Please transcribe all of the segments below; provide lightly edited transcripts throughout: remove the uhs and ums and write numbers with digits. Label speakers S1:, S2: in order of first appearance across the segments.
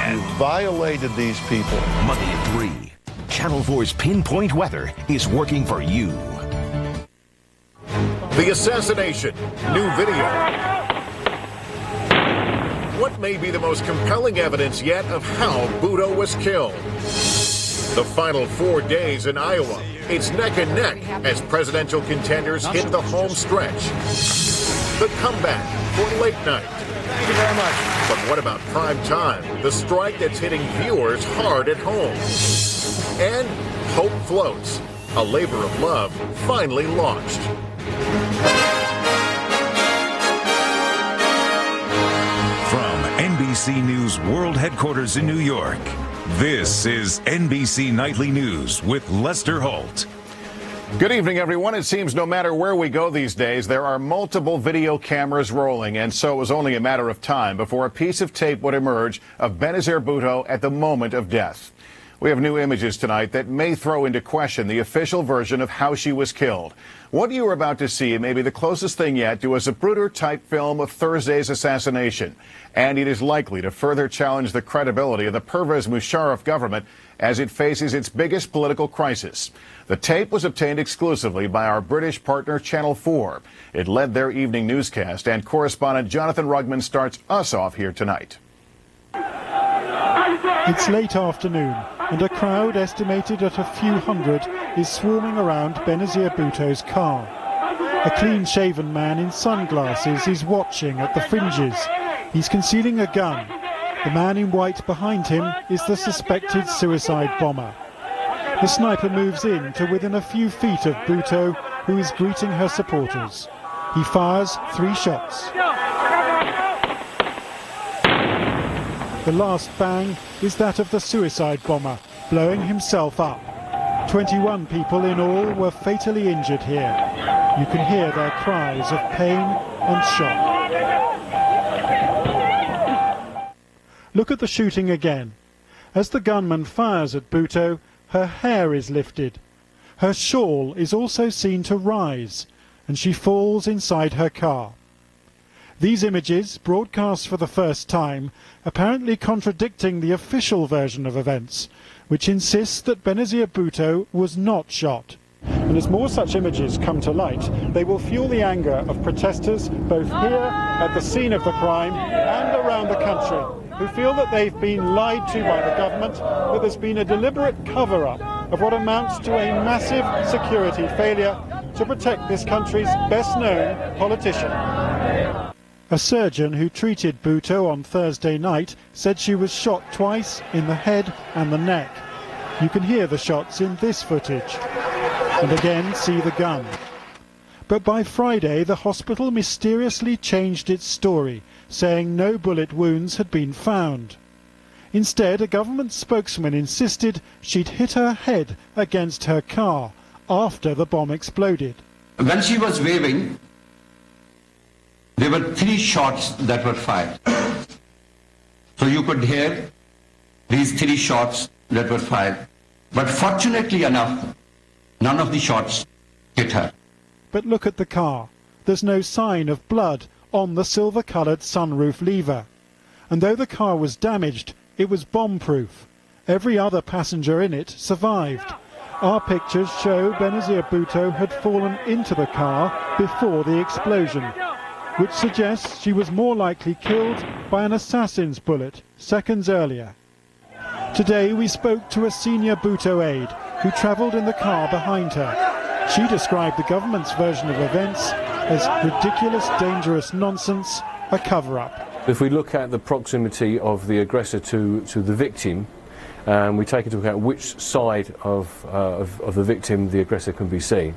S1: and
S2: you violated these people.
S1: Monday at 3. Channel 4's Pinpoint Weather is working for you.
S3: The assassination. New video. What may be the most compelling evidence yet of how Bhutto was killed? The final 4 days in Iowa. It's neck and neck as presidential contenders hit the home stretch. The comeback for late night.
S4: Thank you very much.
S3: But what about prime time? The strike that's hitting viewers hard at home. And hope floats. A labor of love finally launched.
S5: From NBC News World Headquarters in New York, this is NBC Nightly News with Lester Holt.
S6: Good evening, everyone. It seems no matter where we go these days, there are multiple video cameras rolling, and so it was only a matter of time before a piece of tape would emerge of Benazir Bhutto at the moment of death. We have new images tonight that may throw into question the official version of how she was killed. What you are about to see may be the closest thing yet to a Zapruder-type film of Thursday's assassination, and it is likely to further challenge the credibility of the Pervez Musharraf government as it faces its biggest political crisis. The tape was obtained exclusively by our British partner Channel 4. It led their evening newscast, and correspondent Jonathan Rugman starts us off here tonight.
S7: It's late afternoon, and a crowd estimated at a few hundred is swarming around Benazir Bhutto's car. A clean-shaven man in sunglasses is watching at the fringes. He's concealing a gun. The man in white behind him is the suspected suicide bomber. The sniper moves in to within a few feet of Bhutto, who is greeting her supporters. He fires 3 shots. The last bang is that of the suicide bomber, blowing himself up. 21 people in all were fatally injured here. You can hear their cries of pain and shock. Look at the shooting again. As the gunman fires at Bhutto, her hair is lifted. Her shawl is also seen to rise, and she falls inside her car. These images, broadcast for the first time, apparently contradicting the official version of events, which insists that Benazir Bhutto was not shot. And as more such images come to light, they will fuel the anger of protesters both here at the scene of the crime and around the country, who feel that they've been lied to by the government, that there's been a deliberate cover-up of what amounts to a massive security failure to protect this country's best-known politician. A surgeon who treated Bhutto on Thursday night said she was shot twice in the head and the neck. You can hear the shots in this footage, and again see the gun. But by Friday, the hospital mysteriously changed its story, saying no bullet wounds had been found. Instead, a government spokesman insisted she'd hit her head against her car after the bomb exploded.
S8: When she was waving, there were 3 shots that were fired. So you could hear these 3 shots that were fired. But fortunately enough, none of the shots hit her.
S7: But look at the car. There's no sign of blood on the silver-coloured sunroof lever. And though the car was damaged, it was bomb-proof. Every other passenger in it survived. Our pictures show Benazir Bhutto had fallen into the car before the explosion, which suggests she was more likely killed by an assassin's bullet seconds earlier. Today we spoke to a senior Bhutto aide who travelled in the car behind her. She described the government's version of events as ridiculous, dangerous nonsense, a cover-up.
S9: If we look at the proximity of the aggressor to the victim, we take into account which side of the victim the aggressor can be seen.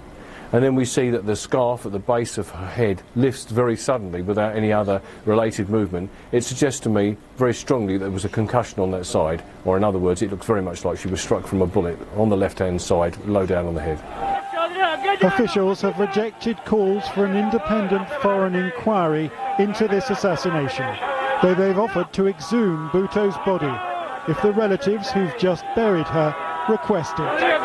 S9: And then we see that the scarf at the base of her head lifts very suddenly without any other related movement. It suggests to me very strongly that there was a concussion on that side, or in other words, it looks very much like she was struck from a bullet on the left-hand side, low down on the head.
S7: Officials have rejected calls for an independent foreign inquiry into this assassination, though they've offered to exhume Bhutto's body if the relatives who've just buried her request it.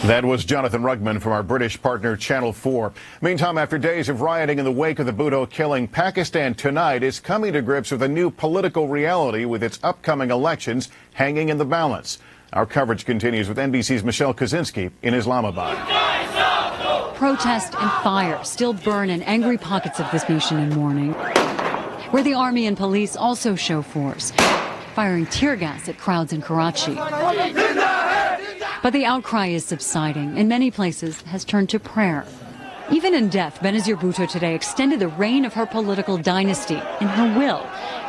S6: That was Jonathan Rugman from our British partner Channel 4. Meantime, after days of rioting in the wake of the Bhutto killing, Pakistan tonight is coming to grips with a new political reality with its upcoming elections hanging in the balance. Our coverage continues with NBC's Michelle Kaczynski in Islamabad.
S4: Protest and fire still burn in angry pockets of this nation in mourning, where the army and police also show force, firing tear gas at crowds in Karachi. But the outcry is subsiding. In many places, has turned to prayer. Even in death, Benazir Bhutto today extended the reign of her political dynasty in her will.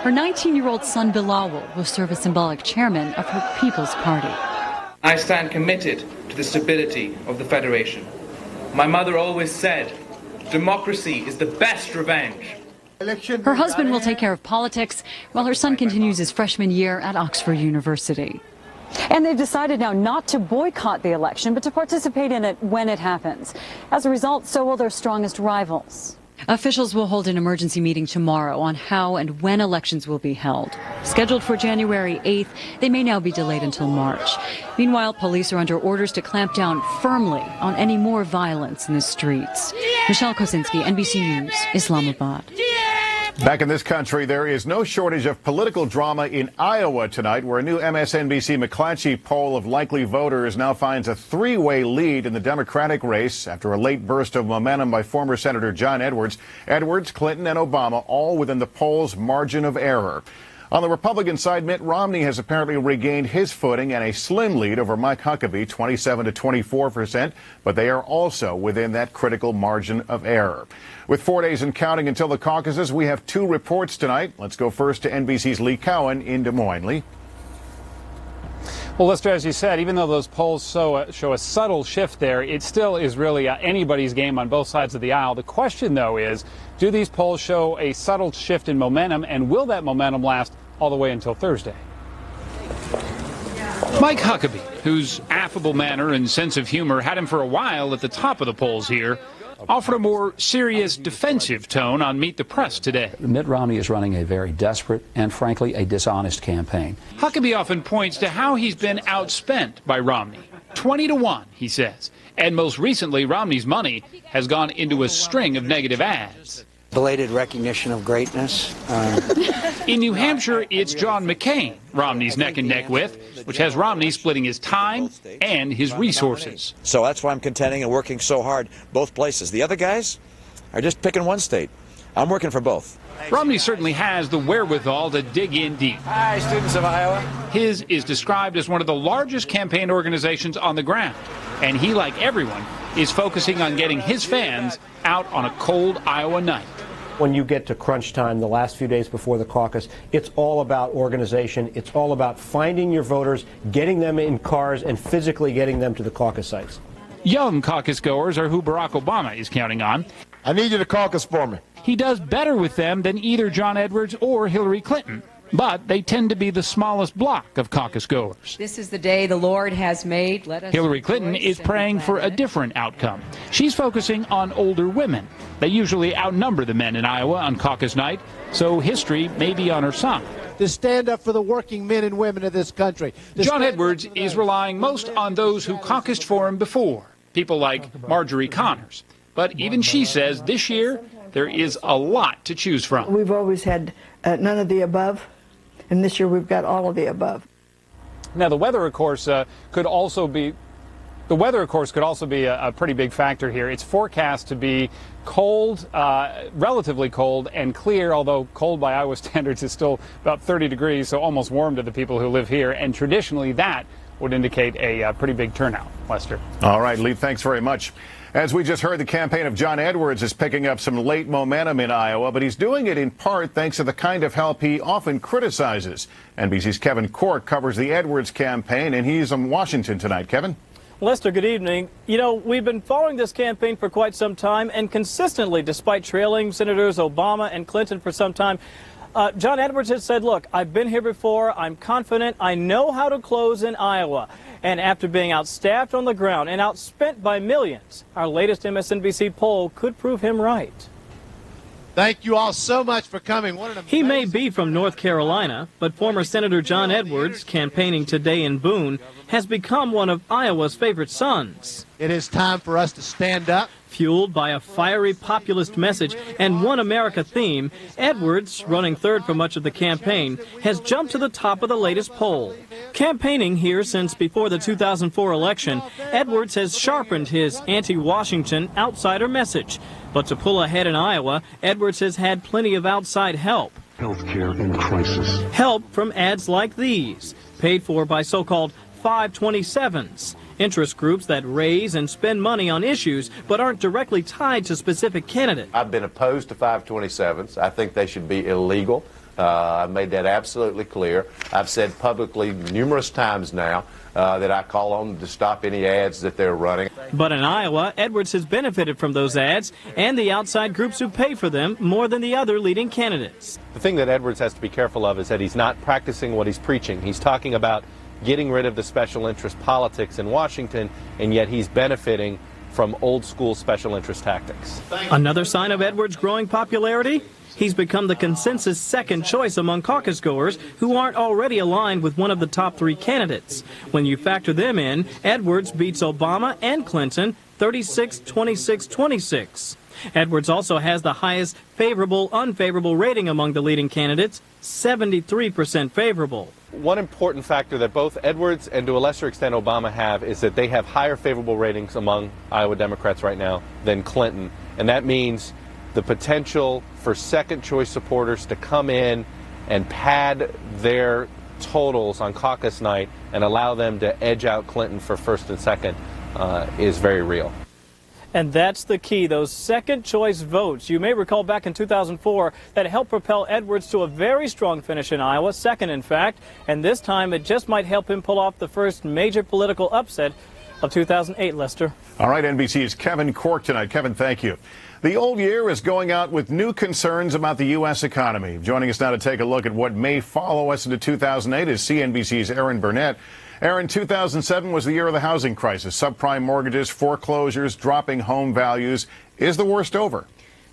S4: Her 19-year-old son Bilal will serve as symbolic chairman of her People's Party.
S10: I stand committed to the stability of the Federation. My mother always said, democracy is the best revenge.
S4: Her husband will take care of politics, while her son continues his freshman year at Oxford University. And they've decided now not to boycott the election, but to participate in it when it happens. As a result, so will their strongest rivals. Officials will hold an emergency meeting tomorrow on how and when elections will be held. Scheduled for January 8th, they may now be delayed until March. Meanwhile, police are under orders to clamp down firmly on any more violence in the streets. Michelle Kaczynski, NBC News, Islamabad.
S6: Back in this country, there is no shortage of political drama in Iowa tonight, where a new MSNBC McClatchy poll of likely voters now finds a three-way lead in the Democratic race after a late burst of momentum by former Senator John Edwards. Edwards, Clinton, and Obama all within the poll's margin of error. On the Republican side, Mitt Romney has apparently regained his footing and a slim lead over Mike Huckabee, 27 to 24%, but they are also within that critical margin of error. With 4 days and counting until the caucuses, we have two reports tonight. Let's go first to NBC's Lee Cowan in Des Moines. Lee?
S11: Well, Lester, as you said, even though those polls show a subtle shift there, it still is really anybody's game on both sides of the aisle. The question, though, is do these polls show a subtle shift in momentum, and will that momentum last all the way until Thursday?
S12: Mike Huckabee, whose affable manner and sense of humor had him for a while at the top of the polls here, offered a more serious defensive tone on Meet the Press today.
S13: Mitt Romney is running a very desperate and, frankly, a dishonest campaign.
S12: Huckabee often points to how he's been outspent by Romney. 20 to 1, he says. And most recently, Romney's money has gone into a string of negative ads.
S14: Belated recognition of greatness.
S12: In New Hampshire, it's John McCain Romney's neck and neck with, which has Romney splitting his time and his resources.
S15: So that's why I'm contending and working so hard both places. The other guys are just picking one state. I'm working for both.
S12: Romney certainly has the wherewithal to dig in deep.
S15: Hi, students of Iowa.
S12: His is described as one of the largest campaign organizations on the ground, and he, like everyone, is focusing on getting his fans out on a cold Iowa night.
S16: When you get to crunch time, the last few days before the caucus, it's all about organization. It's all about finding your voters, getting them in cars, and physically getting them to the caucus sites.
S12: Young caucus goers are who Barack Obama is counting on.
S17: I need you to caucus for me.
S12: He does better with them than either John Edwards or Hillary Clinton, but they tend to be the smallest block of caucus goers.
S18: This is the day the Lord has made. Let us
S12: Hillary Clinton is praying for a different outcome. She's focusing on older women. They usually outnumber the men in Iowa on caucus night, so history may be on her side.
S17: To stand up for the working men and women of this country.
S12: John Edwards is relying most on those who caucused for him before, people like Marjorie Connors. But even she says this year there is a lot to choose from.
S19: We've always had none of the above, and this year we've got all of the above.
S11: Now, the weather, of course, could also be a pretty big factor here. It's forecast to be cold, relatively cold and clear, although cold by Iowa standards is still about 30 degrees, so almost warm to the people who live here. And traditionally, that would indicate a pretty big turnout. Lester.
S6: All right, Lee, thanks very much. As we just heard, the campaign of John Edwards is picking up some late momentum in Iowa, but he's doing it in part thanks to the kind of help he often criticizes. NBC's Kevin Cork covers the Edwards campaign, and he's in Washington tonight. Kevin?
S20: Lester, good evening. You know, we've been following this campaign for quite some time, and consistently, despite trailing Senators Obama and Clinton for some time, John Edwards has said, look, I've been here before, I'm confident, I know how to close in Iowa. And after being outstaffed on the ground and outspent by millions, our latest MSNBC poll could prove him right.
S17: Thank you all so much for coming.
S20: He may be from North Carolina, but former Senator John Edwards, campaigning today in Boone, has become one of Iowa's favorite sons.
S17: It is time for us to stand up.
S20: Fueled by a fiery populist message and One America theme, Edwards, running third for much of the campaign, has jumped to the top of the latest poll. Campaigning here since before the 2004 election, Edwards has sharpened his anti-Washington outsider message. But to pull ahead in Iowa, Edwards has had plenty of outside help.
S21: Healthcare in crisis.
S20: Help from ads like these, paid for by so-called 527s. Interest groups that raise and spend money on issues but aren't directly tied to specific candidates.
S22: I've been opposed to 527s. I think they should be illegal. I've made that absolutely clear. I've said publicly numerous times now that I call on them to stop any ads that they're running.
S20: But in Iowa, Edwards has benefited from those ads and the outside groups who pay for them more than the other leading candidates.
S23: The thing that Edwards has to be careful of is that he's not practicing what he's preaching. He's talking about getting rid of the special interest politics in Washington, and yet he's benefiting from old school special interest tactics.
S20: Another sign of Edwards' growing popularity? He's become the consensus second choice among caucus goers who aren't already aligned with one of the top three candidates. When you factor them in, Edwards beats Obama and Clinton 36-26-26. Edwards also has the highest favorable-unfavorable rating among the leading candidates, 73% favorable.
S23: One important factor that both Edwards and to a lesser extent Obama have is that they have higher favorable ratings among Iowa Democrats right now than Clinton. And that means the potential for second choice supporters to come in and pad their totals on caucus night and allow them to edge out Clinton for first and second is very real.
S20: And that's the key, those second choice votes. You may recall back in 2004 that helped propel Edwards to a very strong finish in Iowa, second in fact, and this time it just might help him pull off the first major political upset of 2008, Lester.
S6: All right, NBC's Kevin Cork tonight. Kevin, thank you. The old year is going out with new concerns about the U.S. economy. Joining us now to take a look at what may follow us into 2008 is CNBC's Aaron Burnett. Aaron, 2007 was the year of the housing crisis. Subprime mortgages, foreclosures, dropping home values. Is the worst over?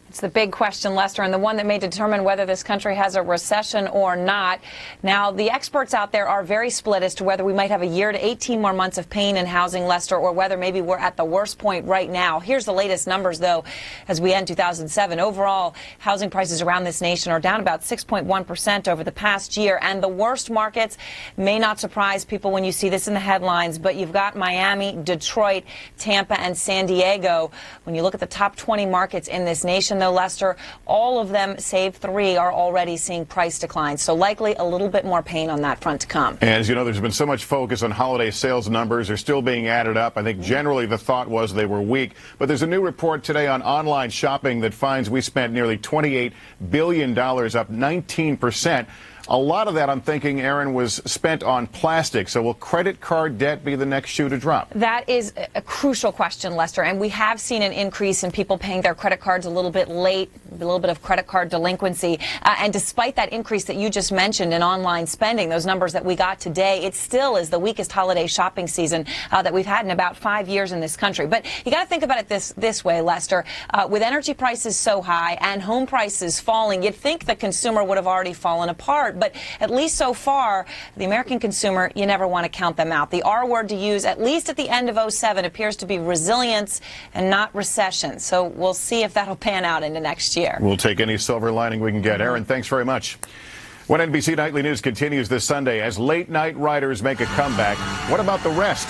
S24: It's the big question, Lester, and the one that may determine whether this country has a recession or not. Now, the experts out there are very split as to whether we might have a year to 18 more months of pain in housing, Lester, or whether maybe we're at the worst point right now. Here's the latest numbers, though, as we end 2007. Overall, housing prices around this nation are down about 6.1% over the past year, and the worst markets may not surprise people when you see this in the headlines, but you've got Miami, Detroit, Tampa, and San Diego. When you look at the top 20 markets in this nation, though, Lester, all of them, save three, are already seeing price declines. So likely a little bit more pain on that front to come.
S6: And as you know, there's been so much focus on holiday sales numbers. They're still being added up. I think generally the thought was they were weak. But there's a new report today on online shopping that finds we spent nearly $28 billion, up 19%. A lot of that, I'm thinking, Aaron, was spent on plastic. So will credit card debt be the next shoe to drop?
S24: That is a crucial question, Lester. And we have seen an increase in people paying their credit cards a little bit late, a little bit of credit card delinquency. And despite that increase that you just mentioned in online spending, those numbers that we got today, it still is the weakest holiday shopping season that we've had in about 5 years in this country. But you got to think about it this way, Lester. With energy prices so high and home prices falling, you'd think the consumer would have already fallen apart. But at least so far, the American consumer, you never want to count them out. The R word to use, at least at the end of 2007, appears to be resilience and not recession. So we'll see if that'll pan out into next year.
S6: We'll take any silver lining we can get. Aaron, thanks very much. When NBC Nightly News continues this Sunday as late-night writers make a comeback, what about the rest?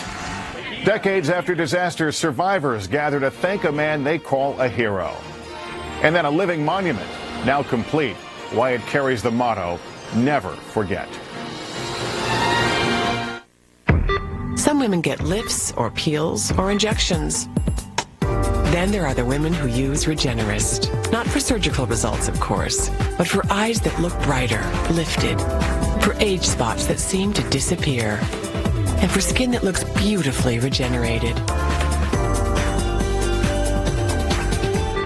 S6: Decades after disaster, survivors gather to thank a man they call a hero. And then a living monument, now complete, why it carries the motto, never forget.
S25: Some women get lifts or peels or injections. Then there are the women who use Regenerist. Not for surgical results, of course, but for eyes that look brighter, lifted. For age spots that seem to disappear. And for skin that looks beautifully regenerated.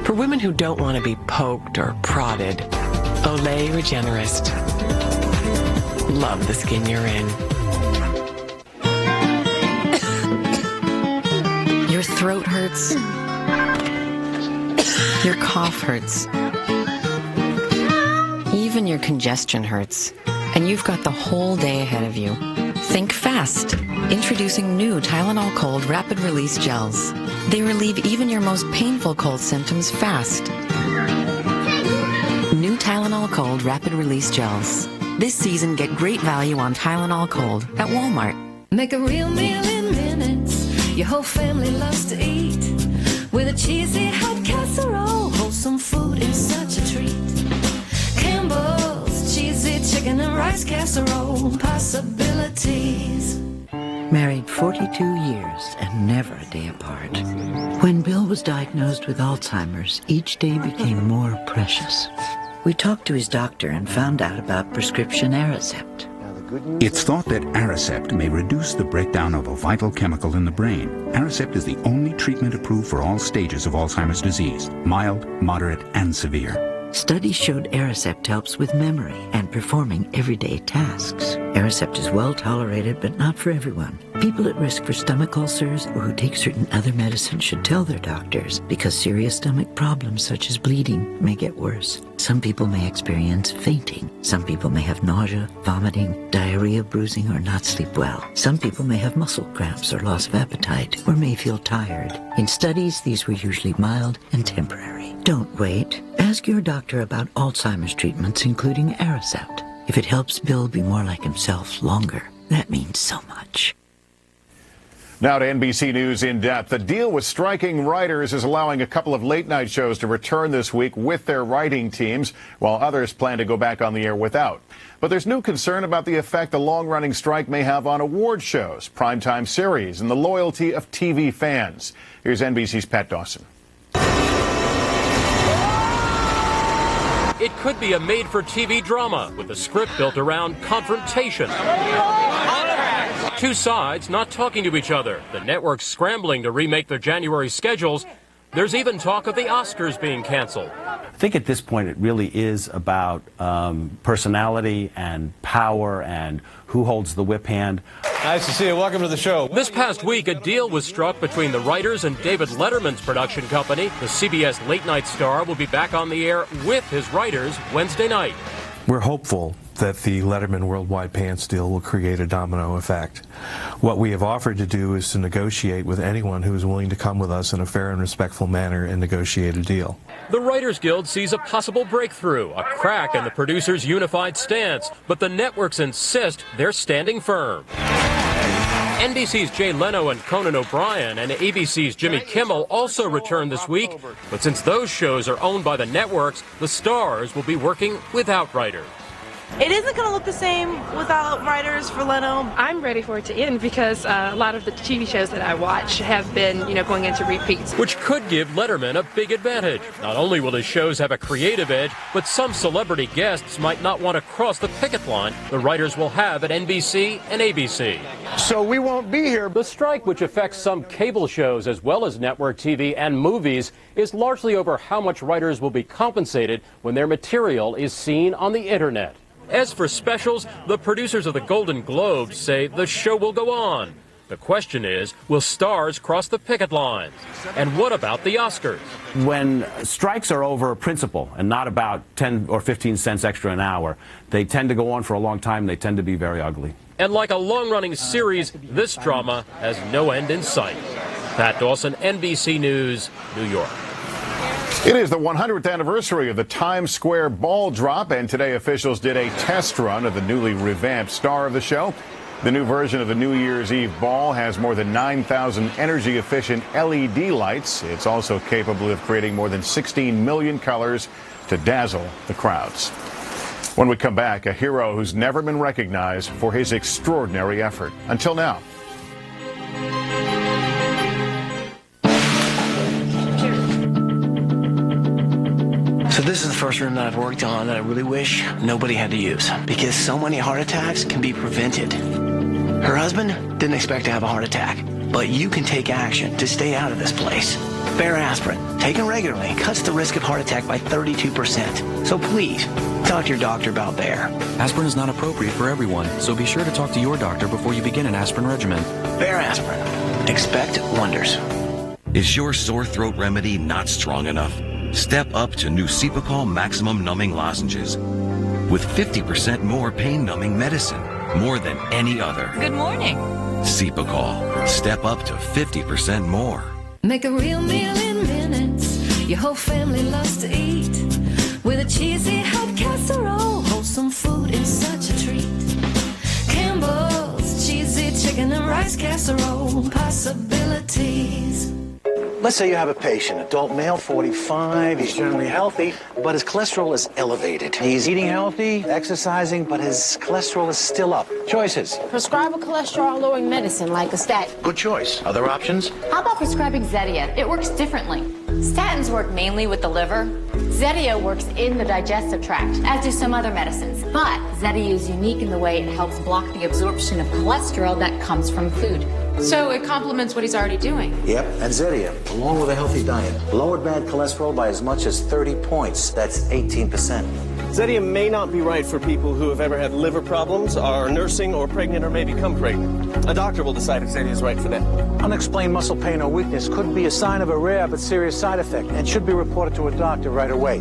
S25: For women who don't want to be poked or prodded. Olay Regenerist. Love the skin you're in. Your throat hurts. Your cough hurts.
S1: Even your congestion hurts, and you've got the whole day ahead of you. Think fast. Introducing new Tylenol Cold Rapid Release Gels. They relieve even your most painful cold symptoms fast. New Tylenol Cold Rapid Release Gels. This season, get great value on Tylenol Cold at Walmart.
S2: Make a real meal in minutes. Your whole family loves to eat. With a cheesy hot casserole, wholesome food is such a treat. Campbell's cheesy chicken and rice casserole, possibilities.
S3: Married 42 years and never a day apart. When Bill was diagnosed with Alzheimer's, each day became more precious. We talked to his doctor and found out about prescription Aricept.
S5: It's thought that Aricept may reduce the breakdown of a vital chemical in the brain. Aricept is the only treatment approved for all stages of Alzheimer's disease, mild, moderate, and severe.
S3: Studies showed Aricept helps with memory and performing everyday tasks. Aricept is well tolerated, but not for everyone. People at risk for stomach ulcers or who take certain other medicines should tell their doctors, because serious stomach problems such as bleeding may get worse. Some people may experience fainting. Some people may have nausea, vomiting, diarrhea, bruising, or not sleep well. Some people may have muscle cramps or loss of appetite, or may feel tired. In studies, these were usually mild and temporary. Don't wait. Ask your doctor about Alzheimer's treatments, including Aricept. If it helps Bill be more like himself longer, that means so much.
S6: Now to NBC News in depth. The deal with striking writers is allowing a couple of late-night shows to return this week with their writing teams, while others plan to go back on the air without. But there's new concern about the effect the long-running strike may have on award shows, primetime series, and the loyalty of TV fans. Here's NBC's Pat Dawson.
S8: It could be a made-for-TV drama with a script built around confrontation. Two sides not talking to each other. The network's scrambling to remake their January schedules. There's even talk of the Oscars being canceled.
S26: I think at this point it really is about personality and power and who holds the whip hand.
S8: Nice to see you. Welcome to the show. This past week, a deal was struck between the writers and David Letterman's production company. The CBS late-night star will be back on the air with his writers Wednesday night.
S27: We're hopeful that the Letterman Worldwide Pants deal will create a domino effect. What we have offered to do is to negotiate with anyone who is willing to come with us in a fair and respectful manner and negotiate a deal.
S8: The Writers Guild sees a possible breakthrough, a crack in the producers' unified stance, but the networks insist they're standing firm. NBC's Jay Leno and Conan O'Brien and ABC's Jimmy Kimmel also return this week, but since those shows are owned by the networks, the stars will be working without writers.
S28: It isn't going to look the same without writers for Leno.
S29: I'm ready for it to end because a lot of the TV shows that I watch have been, going into repeats.
S8: Which could give Letterman a big advantage. Not only will his shows have a creative edge, but some celebrity guests might not want to cross the picket line the writers will have at NBC and ABC.
S30: So we won't be here.
S8: The strike, which affects some cable shows as well as network TV and movies, is largely over how much writers will be compensated when their material is seen on the internet. As for specials, the producers of the Golden Globes say the show will go on. The question is, will stars cross the picket lines? And what about the Oscars?
S26: When strikes are over principle and not about 10 or 15 cents extra an hour, they tend to go on for a long time. They tend to be very ugly.
S8: And like a long-running series, this drama has no end in sight. Pat Dawson, NBC News, New York.
S6: It is the 100th anniversary of the Times Square ball drop, and today officials did a test run of the newly revamped star of the show. The new version of the New Year's Eve ball has more than 9,000 energy-efficient LED lights. It's also capable of creating more than 16 million colors to dazzle the crowds. When we come back, a hero who's never been recognized for his extraordinary effort. Until now.
S31: So this is the first room that I've worked on that I really wish nobody had to use, because so many heart attacks can be prevented. Her husband didn't expect to have a heart attack, but you can take action to stay out of this place. Bare aspirin, taken regularly, cuts the risk of heart attack by 32%. So please, talk to your doctor about Bare.
S32: Aspirin is not appropriate for everyone, so be sure to talk to your doctor before you begin an aspirin regimen.
S31: Bare aspirin. Expect wonders.
S33: Is your sore throat remedy not strong enough? Step up to new Cepacol Maximum Numbing Lozenges. with 50% more pain-numbing medicine, more than any other.
S2: Good morning.
S33: Cepacol. Step up to 50% more.
S2: Make a real meal in minutes. Your whole family loves to eat. With a cheesy hot casserole, wholesome food is such a treat. Campbell's cheesy chicken and rice casserole, possibilities.
S4: Let's say you have a patient, adult male, 45, he's generally healthy, but his cholesterol is elevated. He's eating healthy, exercising, but his cholesterol is still up. Choices.
S7: Prescribe a cholesterol-lowering medicine like a statin.
S4: Good choice. Other options?
S7: How about prescribing Zetia? It works differently. Statins work mainly with the liver. Zetia works in the digestive tract, as do some other medicines. But Zetia is unique in the way it helps block the absorption of cholesterol that comes from food.
S29: So it complements what he's already doing.
S4: Yep, and Zetia, along with a healthy diet, lowered bad cholesterol by as much as 30 points. That's 18%.
S9: Zetia may not be right for people who have ever had liver problems, are nursing or pregnant or may become pregnant. A doctor will decide if Zetia is right for them.
S4: Unexplained muscle pain or weakness could be a sign of a rare but serious side effect and should be reported to a doctor right away.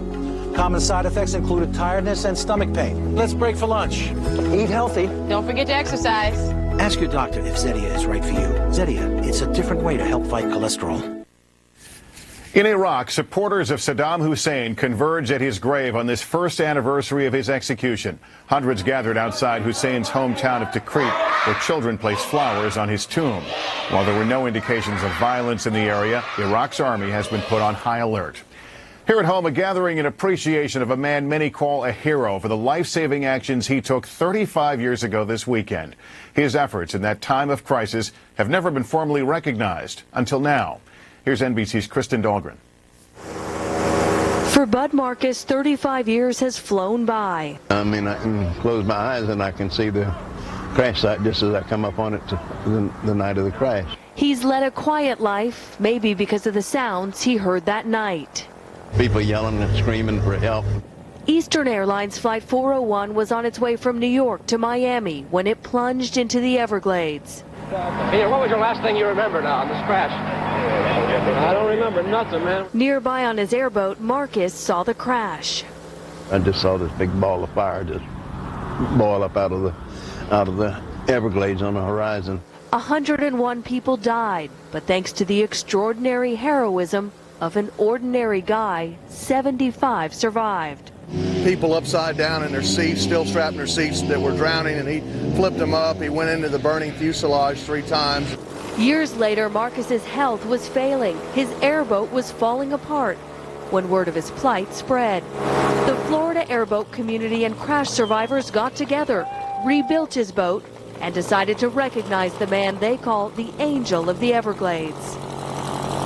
S4: Common side effects included tiredness and stomach pain. Let's break for lunch. Eat healthy.
S7: Don't forget to exercise.
S4: Ask your doctor if Zetia is right for you. Zetia, it's a different way to help fight cholesterol.
S6: In Iraq, supporters of Saddam Hussein converged at his grave on this first anniversary of his execution. Hundreds gathered outside Hussein's hometown of Tikrit, where children placed flowers on his tomb. While there were no indications of violence in the area, Iraq's army has been put on high alert. Here at home, a gathering in appreciation of a man many call a hero for the life-saving actions he took 35 years ago this weekend. His efforts in that time of crisis have never been formally recognized until now. Here's NBC's Kristen Dahlgren.
S10: For Bud Marcus, 35 years has flown by.
S11: I mean, I can close my eyes and I can see the crash site just as I come up on it the night of the crash.
S10: He's led a quiet life, maybe because of the sounds he heard that night.
S11: People yelling and screaming for help.
S10: Eastern Airlines Flight 401 was on its way from New York to Miami when it plunged into the Everglades.
S12: Peter, what was your last thing you remember now on this crash? I don't remember nothing, man.
S10: Nearby on his airboat, Marcus saw the crash.
S11: I just saw this big ball of fire just boil up out of the Everglades on the horizon.
S10: 101 people died, but thanks to the extraordinary heroism of an ordinary guy, 75 survived.
S30: People upside down in their seats, still strapped in their seats, that were drowning, and he flipped them up. He went into the burning fuselage 3 times.
S10: Years later, Marcus's health was failing. His airboat was falling apart when word of his plight spread. The Florida airboat community and crash survivors got together, rebuilt his boat, and decided to recognize the man they call the Angel of the Everglades.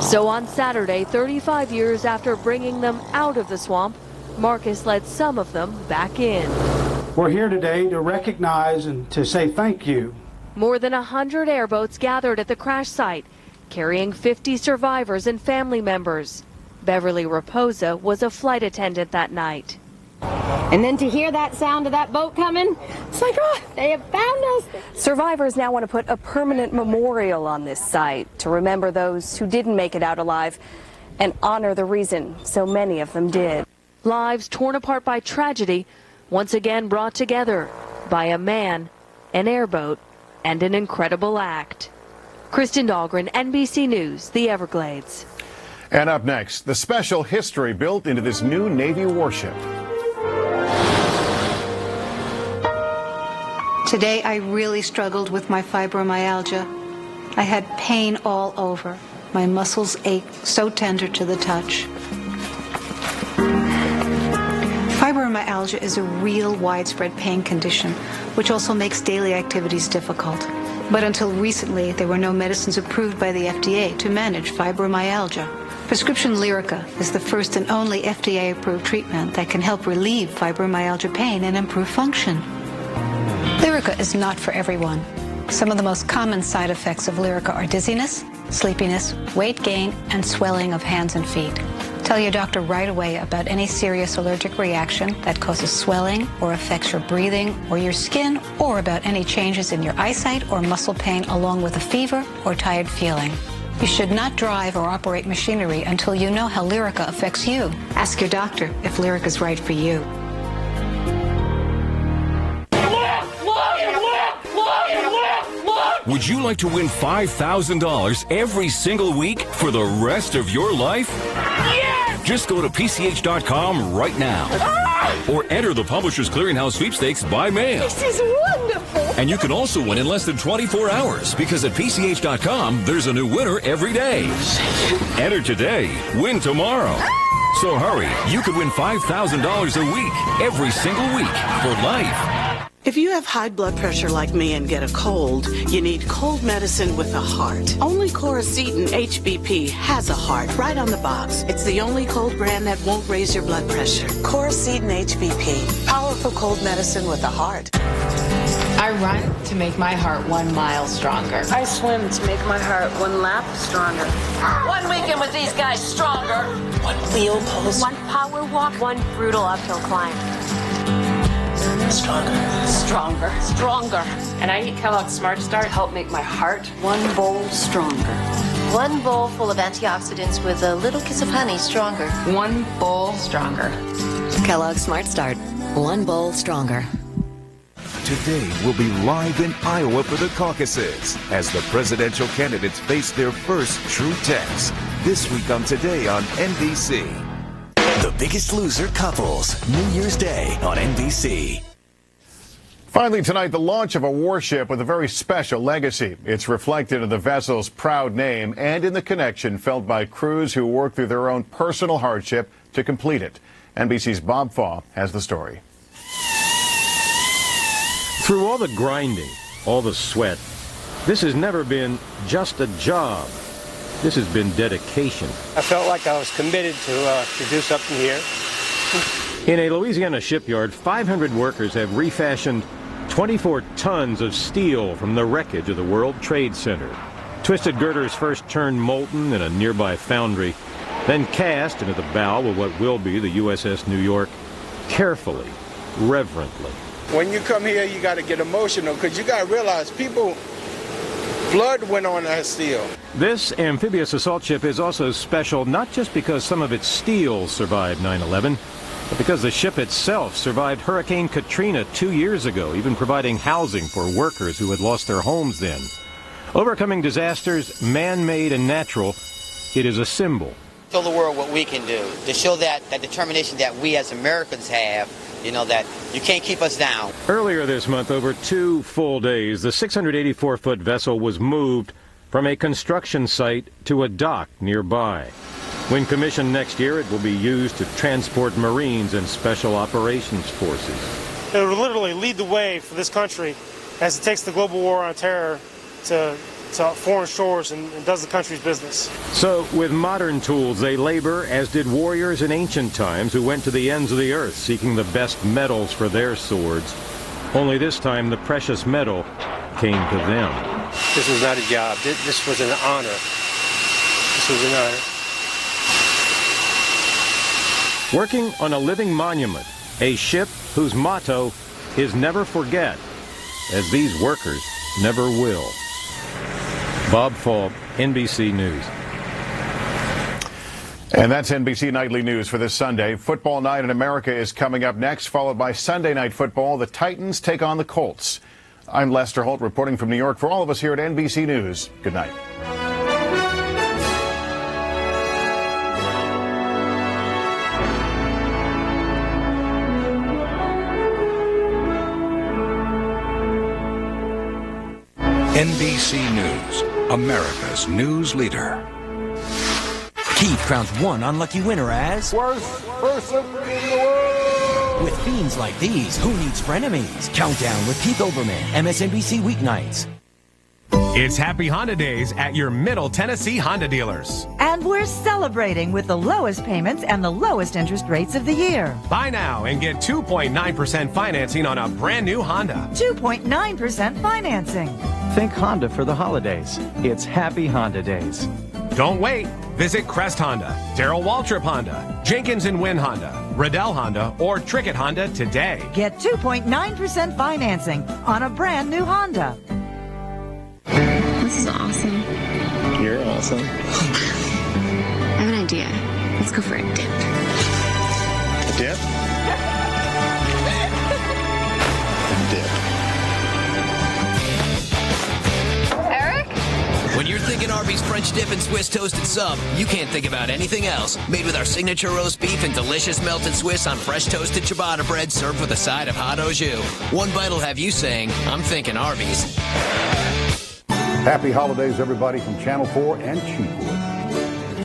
S10: So on Saturday, 35 years after bringing them out of the swamp, Marcus led some of them back in.
S13: We're here today to recognize and to say thank you.
S10: More than 100 airboats gathered at the crash site, carrying 50 survivors and family members. Beverly Raposa was a flight attendant that night.
S7: And then to hear that sound of that boat coming, it's like, oh, they have found us.
S14: Survivors now want to put a permanent memorial on this site to remember those who didn't make it out alive and honor the reason so many of them did.
S10: Lives torn apart by tragedy, once again brought together by a man, an airboat, and an incredible act. Kristen Dahlgren, NBC News, the Everglades.
S6: And up next, the special history built into this new Navy warship.
S15: Today, I really struggled with my fibromyalgia. I had pain all over. My muscles ached, so tender to the touch. Fibromyalgia is a real widespread pain condition, which also makes daily activities difficult. But until recently, there were no medicines approved by the FDA to manage fibromyalgia. Prescription Lyrica is the first and only FDA-approved treatment that can help relieve fibromyalgia pain and improve function. Lyrica is not for everyone. Some of the most common side effects of Lyrica are dizziness, sleepiness, weight gain, and swelling of hands and feet. Tell your doctor right away about any serious allergic reaction that causes swelling or affects your breathing or your skin, or about any changes in your eyesight or muscle pain along with a fever or tired feeling. You should not drive or operate machinery until you know how Lyrica affects you. Ask your doctor if Lyrica is right for you.
S1: Would you like to win $5,000 every single week for the rest of your life? Yes! Just go to PCH.com right now. Or enter the Publishers Clearinghouse Sweepstakes by mail.
S2: This is wonderful.
S1: And you can also win in less than 24 hours because at PCH.com, there's a new winner every day. Enter today, win tomorrow. So hurry, you could win $5,000 a week, every single week, for life.
S3: If you have high blood pressure like me and get a cold, you need cold medicine with a heart. Only Coracetin HBP has a heart right on the box. It's the only cold brand that won't raise your blood pressure. Coracetin HBP, powerful cold medicine with a heart.
S5: I run to make my heart 1 mile stronger.
S3: I swim to make my heart 1 lap stronger.
S2: 1 weekend with these guys stronger.
S3: 1 Leo pulse.
S14: 1 power walk, 1 brutal uphill climb.
S3: Stronger.
S29: And I eat Kellogg's Smart Start to help make my heart
S3: 1 bowl stronger.
S2: 1 bowl full of antioxidants with a little kiss of honey stronger.
S5: 1 bowl stronger.
S16: Kellogg's Smart Start. 1 bowl stronger.
S17: Today we'll be live in Iowa for the caucuses as the presidential candidates face their first true test. This week on Today on NBC.
S18: The Biggest Loser couples, New Year's Day on NBC.
S6: Finally tonight, the launch of a warship with a very special legacy. It's reflected in the vessel's proud name and in the connection felt by crews who work through their own personal hardship to complete it. NBC's Bob Faw has the story.
S8: Through all the grinding, all the sweat, this has never been just a job. This has been dedication.
S12: I felt like I was committed to do something here.
S8: In a Louisiana shipyard, 500 workers have refashioned 24 tons of steel from the wreckage of the World Trade Center. Twisted girders first turned molten in a nearby foundry, then cast into the bow of what will be the USS New York, carefully, reverently.
S19: When you come here, you got to get emotional because you got to realize blood went on that steel.
S8: This amphibious assault ship is also special not just because some of its steel survived 9/11, but because the ship itself survived Hurricane Katrina 2 years ago, even providing housing for workers who had lost their homes then. Overcoming disasters, man-made and natural, it is a symbol.
S20: Show the world what we can do, to show that determination that we as Americans have, you know, that you can't keep us down.
S8: Earlier this month, over 2 full days, the 684-foot vessel was moved from a construction site to a dock nearby. When commissioned next year, it will be used to transport Marines and Special Operations Forces.
S12: It will literally lead the way for this country as it takes the global war on terror to foreign shores and does the country's business.
S8: So, with modern tools, they labor, as did warriors in ancient times who went to the ends of the earth seeking the best metals for their swords. Only this time, the precious metal came to them.
S12: This was not a job. This was an honor. This was an honor.
S8: Working on a living monument, a ship whose motto is never forget, as these workers never will. Bob Faw, NBC News.
S6: And that's NBC Nightly News for this Sunday. Football night in America is coming up next, followed by Sunday Night Football. The Titans take on the Colts. I'm Lester Holt reporting from New York for all of us here at NBC News. Good night.
S33: NBC News, America's news leader.
S18: Keith crowns one unlucky winner as
S19: worst person in the world.
S18: With themes like these, who needs frenemies? Countdown with Keith Olbermann, MSNBC weeknights.
S21: It's Happy Honda Days at your Middle Tennessee Honda dealers.
S22: And we're celebrating with the lowest payments and the lowest interest rates of the year.
S21: Buy now and get 2.9% financing on a brand new Honda.
S22: 2.9% financing.
S23: Think Honda for the holidays. It's Happy Honda Days.
S21: Don't wait. Visit Crest Honda, Darrell Waltrip Honda, Jenkins and Wynn Honda, Riddell Honda, or Trickett Honda today.
S22: Get 2.9% financing on a brand new Honda.
S24: This is awesome.
S19: You're awesome.
S24: I have an idea. Let's go for a dip.
S19: A dip? Dip.
S4: French dip and Swiss toasted sub, you can't think about anything else. Made with our signature roast beef and delicious melted Swiss on fresh toasted ciabatta bread served with a side of hot au jus. One bite will have you saying, I'm thinking Arby's.
S6: Happy holidays, everybody, from Channel 4 and Cheapwood.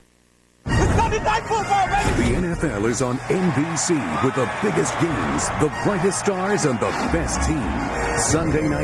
S7: The NFL is on NBC with the biggest games, the brightest stars, and the best team. Sunday night.